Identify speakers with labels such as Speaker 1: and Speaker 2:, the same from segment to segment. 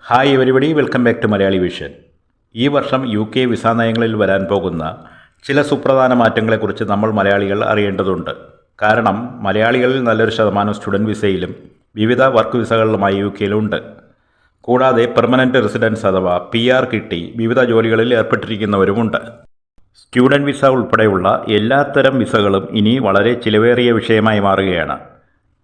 Speaker 1: Hi everybody, welcome back to Malayali vision. ഈ വർഷം UK visa നയങ്ങളിൽ വരാൻ പോകുന്ന ചില സുപ്രധാന മാറ്റങ്ങളെക്കുറിച്ച് നമ്മൾ മലയാളികൾ അറിയേണ്ടതുണ്ട്. കാരണം മലയാളികളിൽ നല്ലൊരു ശതമാനം സ്റ്റുഡൻറ്റ് വിസയിലും വിവിധ വർക്ക് വിസകളിലുമായി UKയിലുണ്ട്. കൂടാതെ പെർമനൻറ്റ് റെസിഡൻസ് അഥവാ PR കിട്ടി വിവിധ ജോലികളിൽ ഏർപ്പെട്ടിരിക്കുന്നവരുമുണ്ട്. സ്റ്റുഡൻറ്റ് വിസ ഉൾപ്പെടെയുള്ള എല്ലാത്തരം വിസകളും ഇനി വളരെ ചിലവേറിയ വിഷയമായി മാറുകയാണ്.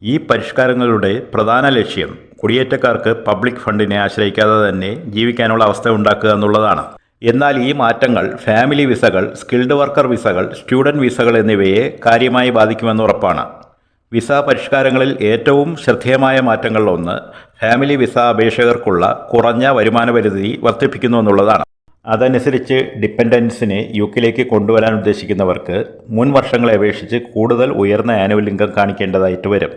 Speaker 1: ഈ പരിഷ്കാരങ്ങളുടെ പ്രധാന ലക്ഷ്യം കുടിയേറ്റക്കാർക്ക് പബ്ലിക് ഫണ്ടിനെ ആശ്രയിക്കാതെ തന്നെ ജീവിക്കാനുള്ള അവസ്ഥ ഉണ്ടാക്കുക എന്നുള്ളതാണ്. എന്നാൽ ഈ മാറ്റങ്ങൾ ഫാമിലി വിസകൾ, സ്കിൽഡ് വർക്കർ വിസകൾ, സ്റ്റുഡൻറ്റ് വിസകൾ എന്നിവയെ കാര്യമായി ബാധിക്കുമെന്ന് ഉറപ്പാണ്. വിസ പരിഷ്കാരങ്ങളിൽ ഏറ്റവും ശ്രദ്ധേയമായ മാറ്റങ്ങളിലൊന്ന് ഫാമിലി വിസ അപേക്ഷകർക്കുള്ള കുറഞ്ഞ വരുമാന പരിധി വർദ്ധിപ്പിക്കുന്നു എന്നുള്ളതാണ്. അതനുസരിച്ച് ഡിപ്പെൻഡൻസിനെ UKയിലേക്ക് കൊണ്ടുവരാൻ ഉദ്ദേശിക്കുന്നവർക്ക് മുൻ വർഷങ്ങളെ അപേക്ഷിച്ച് കൂടുതൽ ഉയർന്ന ആനുവൽ ഇൻകം കാണിക്കേണ്ടതായിട്ട് വരും.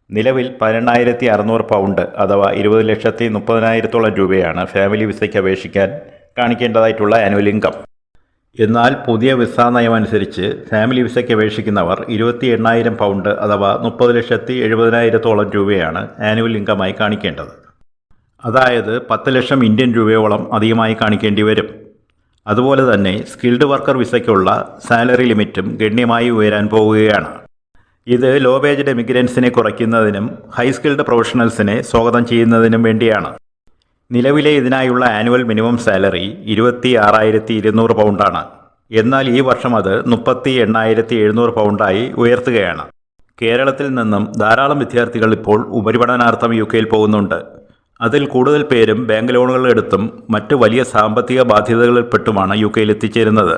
Speaker 1: നിലവിൽ 18,600 പൗണ്ട് അഥവാ 20,30,000 രൂപയാണ് ഫാമിലി വിസയ്ക്ക് അപേക്ഷിക്കാൻ കാണിക്കേണ്ടതായിട്ടുള്ള ആനുവൽ ഇൻകം. എന്നാൽ പുതിയ വിസ നയം അനുസരിച്ച് ഫാമിലി വിസയ്ക്ക് അപേക്ഷിക്കുന്നവർ 28,000 പൗണ്ട് അഥവാ 30,70,000 രൂപയാണ് ആനുവൽ ഇൻകമായി കാണിക്കേണ്ടത്. അതായത് 10 ലക്ഷം ഇന്ത്യൻ രൂപയോളം അധികമായി കാണിക്കേണ്ടി വരും. അതുപോലെ തന്നെ സ്കിൽഡ് വർക്കർ വിസയ്ക്കുള്ള സാലറി ലിമിറ്റും ഗണ്യമായി ഉയരാൻ പോവുകയാണ്. ഇത് ലോ വേജ്ഡ് എമിഗ്രൻസിനെ കുറയ്ക്കുന്നതിനും ഹൈ സ്കിൽഡ് പ്രൊഫഷണൽസിനെ സ്വാഗതം ചെയ്യുന്നതിനും വേണ്ടിയാണ്. നിലവിലെ ഇതിനായുള്ള ആനുവൽ മിനിമം സാലറി 26,200 പൗണ്ടാണ്. എന്നാൽ ഈ വർഷം അത് 38,700 പൗണ്ടായി ഉയർത്തുകയാണ്. കേരളത്തിൽ നിന്നും ധാരാളം വിദ്യാർത്ഥികൾ ഇപ്പോൾ ഉപരിപഠനാർത്ഥം UKയിൽ പോകുന്നുണ്ട്. അതിൽ കൂടുതൽ പേരും ബാങ്ക് ലോണുകൾ എടുത്തും മറ്റ് വലിയ സാമ്പത്തിക ബാധ്യതകളിൽപ്പെട്ടുമാണ് UKയിൽ എത്തിച്ചേരുന്നത്.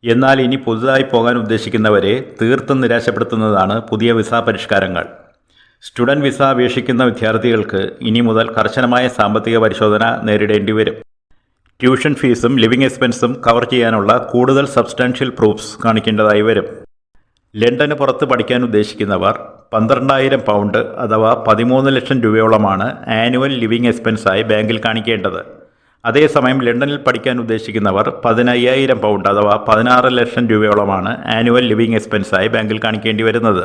Speaker 1: എന്നാൽ ഇനി പുതുതായി പോകാൻ ഉദ്ദേശിക്കുന്നവരെ തീർത്തും നിരാശപ്പെടുത്തുന്നതാണ് പുതിയ വിസ പരിഷ്കാരങ്ങൾ. സ്റ്റുഡൻറ്റ് വിസ അപേക്ഷിക്കുന്ന വിദ്യാർത്ഥികൾക്ക് ഇനി മുതൽ കർശനമായ സാമ്പത്തിക പരിശോധന നേരിടേണ്ടി വരും. ട്യൂഷൻ ഫീസും ലിവിംഗ് എക്സ്പെൻസും കവർ ചെയ്യാനുള്ള കൂടുതൽ സബ്സ്റ്റാൻഷ്യൽ പ്രൂഫ്സ് കാണിക്കേണ്ടതായി വരും. ലണ്ടന് പുറത്ത് പഠിക്കാൻ ഉദ്ദേശിക്കുന്നവർ 12,000 പൗണ്ട് അഥവാ 13 ലക്ഷം രൂപയോളമാണ് ആനുവൽ ലിവിംഗ് എക്സ്പെൻസായി ബാങ്കിൽ കാണിക്കേണ്ടത്. അതേസമയം ലണ്ടനിൽ പഠിക്കാൻ ഉദ്ദേശിക്കുന്നവർ 15,000 പൗണ്ട് അഥവാ 16 ലക്ഷം രൂപയോളമാണ് ആനുവൽ ലിവിംഗ് എക്സ്പെൻസായി ബാങ്കിൽ കാണിക്കേണ്ടി വരുന്നത്.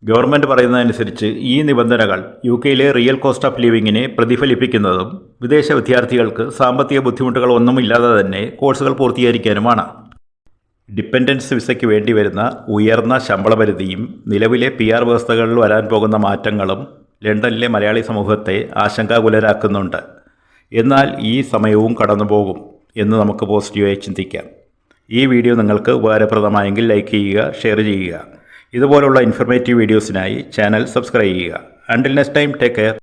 Speaker 1: ഗവൺമെൻറ് പറയുന്നതനുസരിച്ച് ഈ നിബന്ധനകൾ UKയിലെ റിയൽ കോസ്റ്റ് ഓഫ് ലിവിങ്ങിനെ പ്രതിഫലിപ്പിക്കുന്നതും വിദേശ വിദ്യാർത്ഥികൾക്ക് സാമ്പത്തിക ബുദ്ധിമുട്ടുകൾ ഒന്നുമില്ലാതെ തന്നെ കോഴ്സുകൾ പൂർത്തീകരിക്കാനുമാണ്. ഡിപ്പെൻഡൻസ് വിസയ്ക്ക് വേണ്ടി വരുന്ന ഉയർന്ന ശമ്പള പരിധിയും നിലവിലെ PR വ്യവസ്ഥകളിൽ വരാൻ പോകുന്ന മാറ്റങ്ങളും ലണ്ടനിലെ മലയാളി സമൂഹത്തെ ആശങ്കാകുലരാക്കുന്നുണ്ട്. എന്നാൽ ഈ സമയവും കടന്നു പോകും എന്ന് നമുക്ക് പോസിറ്റീവായി ചിന്തിക്കാം. ഈ വീഡിയോ നിങ്ങൾക്ക് ഉപകാരപ്രദമായെങ്കിൽ ലൈക്ക് ചെയ്യുക, ഷെയർ ചെയ്യുക. ഇതുപോലുള്ള ഇൻഫർമേറ്റീവ് വീഡിയോസിനായി ചാനൽ സബ്സ്ക്രൈബ് ചെയ്യുക. Until next time, take care.